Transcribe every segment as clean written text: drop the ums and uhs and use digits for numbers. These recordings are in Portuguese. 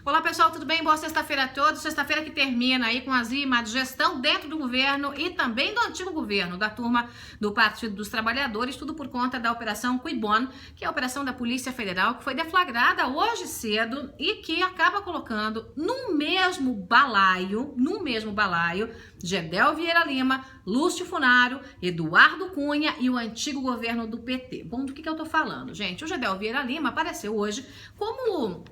Olá pessoal, tudo bem? Boa sexta-feira a todos. Sexta-feira que termina aí com a zima de gestão dentro do governo e também do antigo governo, da turma do Partido dos Trabalhadores, tudo por conta da Operação Cuibon, que é a operação da Polícia Federal, que foi deflagrada hoje cedo e que acaba colocando no mesmo balaio, Gedel Vieira Lima, Lúcio Funaro, Eduardo Cunha e o antigo governo do PT. Bom, do que eu tô falando, gente? O Gedel Vieira Lima apareceu hoje como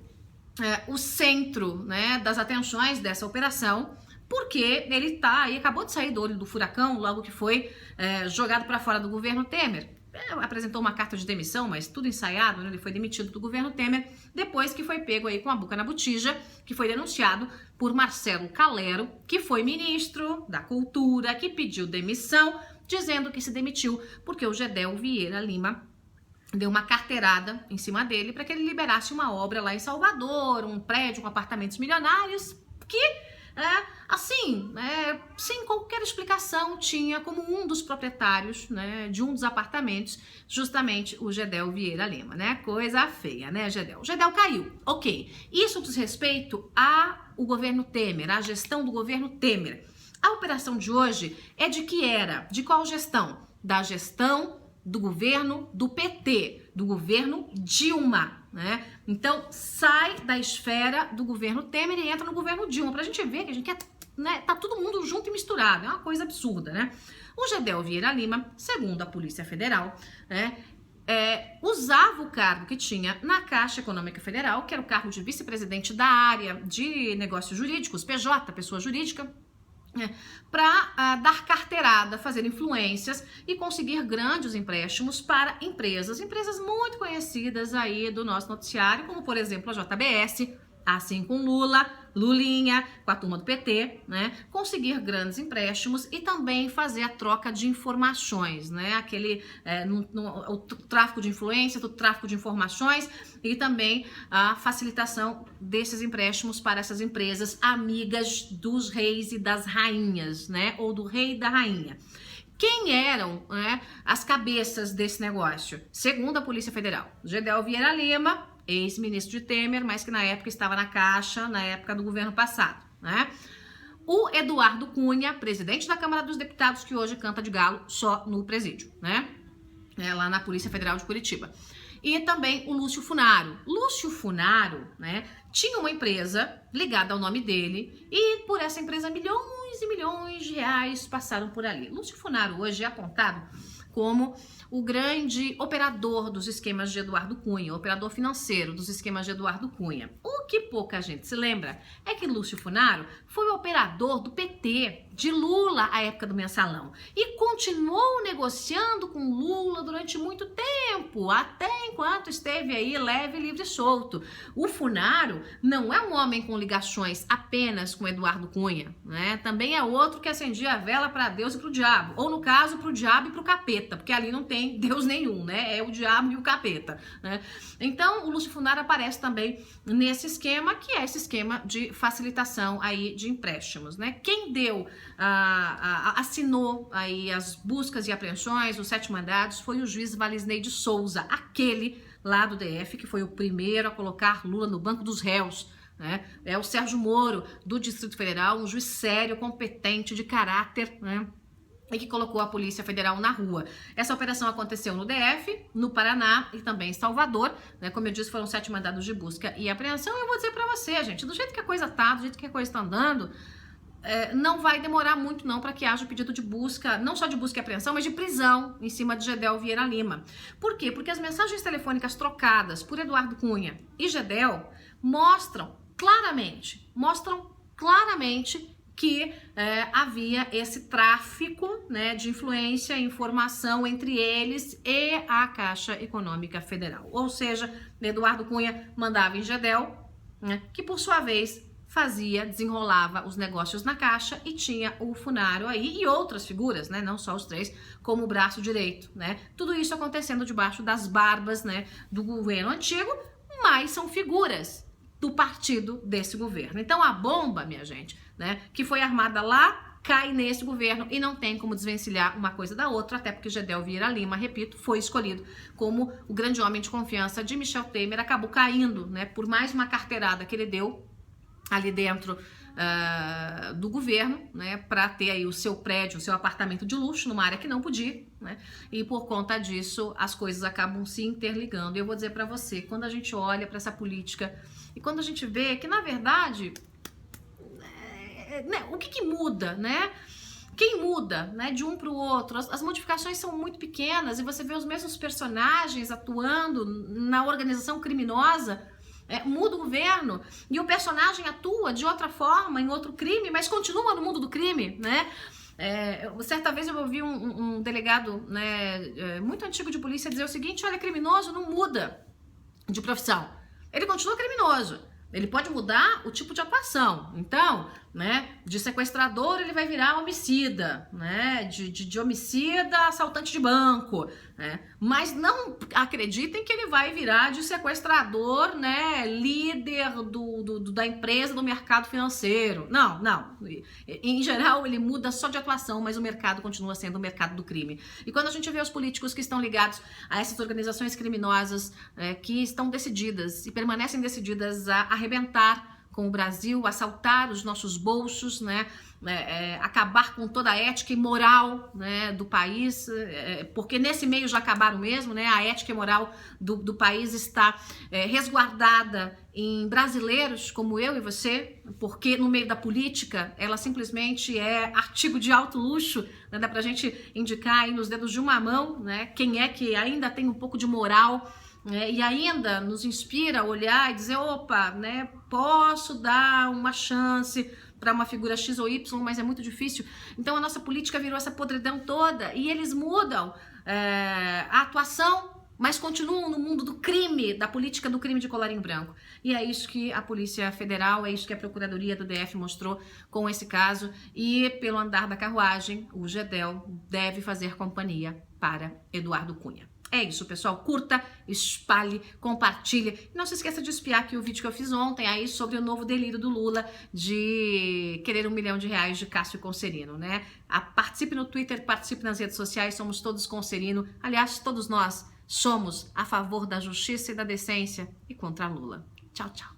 o centro, né, das atenções dessa operação, porque ele tá aí, acabou de sair do olho do furacão, logo que foi jogado para fora do governo Temer. Apresentou uma carta de demissão, mas tudo ensaiado, né? Ele foi demitido do governo Temer, depois que foi pego aí com a boca na botija, que foi denunciado por Marcelo Calero, que foi ministro da Cultura, que pediu demissão, dizendo que se demitiu porque o Gedel Vieira Lima deu uma carteirada em cima dele para que ele liberasse uma obra lá em Salvador, um prédio com apartamentos milionários, que, sem qualquer explicação, tinha como um dos proprietários, né, de um dos apartamentos, justamente o Gedel Vieira Lima, né? Coisa feia, né, Gedel? O Gedel caiu, ok. Isso diz respeito ao governo Temer, à gestão do governo Temer. A operação de hoje é de qual gestão? Da gestão do governo do PT, do governo Dilma, né? Então, sai da esfera do governo Temer e entra no governo Dilma, pra gente ver que a gente quer, né, tá todo mundo junto e misturado, é uma coisa absurda, né? O Gedel Vieira Lima, segundo a Polícia Federal, né, usava o cargo que tinha na Caixa Econômica Federal, que era o cargo de vice-presidente da área de negócios jurídicos, PJ, pessoa jurídica, para dar carteirada, fazer influências e conseguir grandes empréstimos para empresas muito conhecidas aí do nosso noticiário, como por exemplo a JBS, assim com Lula, Lulinha, com a turma do PT, né? Conseguir grandes empréstimos e também fazer a troca de informações, né? O tráfico de influência, o tráfico de informações e também a facilitação desses empréstimos para essas empresas amigas dos reis e das rainhas, né? Ou do rei e da rainha. Quem eram, né, as cabeças desse negócio? Segundo a Polícia Federal, Gedel Vieira Lima, ex-ministro de Temer, mas que na época estava na Caixa, na época do governo passado, né? O Eduardo Cunha, presidente da Câmara dos Deputados, que hoje canta de galo só no presídio, né? Lá na Polícia Federal de Curitiba. E também o Lúcio Funaro. Lúcio Funaro, né, tinha uma empresa ligada ao nome dele e por essa empresa milhões e milhões de reais passaram por ali. Lúcio Funaro hoje é apontado como o grande operador dos esquemas de Eduardo Cunha, operador financeiro dos esquemas de Eduardo Cunha. O que pouca gente se lembra é que Lúcio Funaro foi o operador do PT, de Lula à época do mensalão, e continuou negociando com Lula durante muito tempo, até enquanto esteve aí leve, livre e solto. O Funaro não é um homem com ligações apenas com Eduardo Cunha, né? Também é outro que acendia a vela para Deus e para o diabo, ou no caso para o diabo e para o capeta, porque ali não tem Deus nenhum, né? É o diabo e o capeta, né? Então, o Lúcio Funaro aparece também nesse esquema, que é esse esquema de facilitação aí de empréstimos, né? Quem assinou aí as buscas e apreensões, os 7 mandados, foi o juiz Valisney de Souza, aquele lá do DF que foi o primeiro a colocar Lula no banco dos réus, né? É o Sérgio Moro, do Distrito Federal, um juiz sério, competente, de caráter, né? E que colocou a Polícia Federal na rua. Essa operação aconteceu no DF, no Paraná e também em Salvador, né? Como eu disse, foram 7 mandados de busca e apreensão. E eu vou dizer pra você, gente, do jeito que a coisa tá, do jeito que a coisa tá andando, não vai demorar muito não para que haja o pedido de busca, não só de busca e apreensão, mas de prisão em cima de Gedel Vieira Lima. Por quê? Porque as mensagens telefônicas trocadas por Eduardo Cunha e Gedel mostram claramente que havia esse tráfico, né, de influência e informação entre eles e a Caixa Econômica Federal. Ou seja, Eduardo Cunha mandava em Gedel, né, que por sua vez desenrolava os negócios na Caixa e tinha o Funaro aí e outras figuras, né, não só os 3, como o braço direito, né? Tudo isso acontecendo debaixo das barbas, né, do governo antigo, mas são figuras do partido desse governo. Então a bomba, minha gente, né, que foi armada lá, cai nesse governo e não tem como desvencilhar uma coisa da outra, até porque Gedel Vieira Lima, repito, foi escolhido como o grande homem de confiança de Michel Temer, acabou caindo, né, por mais uma carteirada que ele deu ali dentro do governo, né, para ter aí o seu prédio, o seu apartamento de luxo numa área que não podia, né, e por conta disso as coisas acabam se interligando. E eu vou dizer para você, quando a gente olha para essa política e quando a gente vê que na verdade, né, o que muda, né? Quem muda, né, de um para o outro? As modificações são muito pequenas e você vê os mesmos personagens atuando na organização criminosa. Muda o governo e o personagem atua de outra forma, em outro crime, mas continua no mundo do crime, né? Certa vez eu ouvi um delegado, né, muito antigo de polícia dizer o seguinte: olha, criminoso não muda de profissão, ele continua criminoso. Ele pode mudar o tipo de atuação. Então, né, de sequestrador ele vai virar homicida, né, de homicida, assaltante de banco, né, mas não acreditem que ele vai virar de sequestrador, né, líder da empresa, do mercado financeiro. Não. Em geral, ele muda só de atuação, mas o mercado continua sendo o mercado do crime. E quando a gente vê os políticos que estão ligados a essas organizações criminosas, que estão decididas e permanecem decididas a arrebentar com o Brasil, assaltar os nossos bolsos, né, acabar com toda a ética e moral, né, do país, porque nesse meio já acabaram mesmo, né, a ética e moral do país está resguardada em brasileiros como eu e você, porque no meio da política ela simplesmente é artigo de alto luxo, né, dá pra gente indicar aí nos dedos de uma mão, né, quem é que ainda tem um pouco de moral, e ainda nos inspira a olhar e dizer, opa, né, posso dar uma chance para uma figura X ou Y, mas é muito difícil. Então a nossa política virou essa podridão toda e eles mudam a atuação, mas continuam no mundo do crime, da política do crime de colarinho branco. E é isso que a Polícia Federal, é isso que a Procuradoria do DF mostrou com esse caso. E pelo andar da carruagem, o GEDEL deve fazer companhia para Eduardo Cunha. É isso, pessoal. Curta, espalhe, compartilhe. E não se esqueça de espiar aqui o vídeo que eu fiz ontem aí sobre o novo delírio do Lula de querer R$1 milhão de Cássio Conserino, né? Participe no Twitter, participe nas redes sociais, somos todos Conserino. Aliás, todos nós somos a favor da justiça e da decência e contra Lula. Tchau, tchau.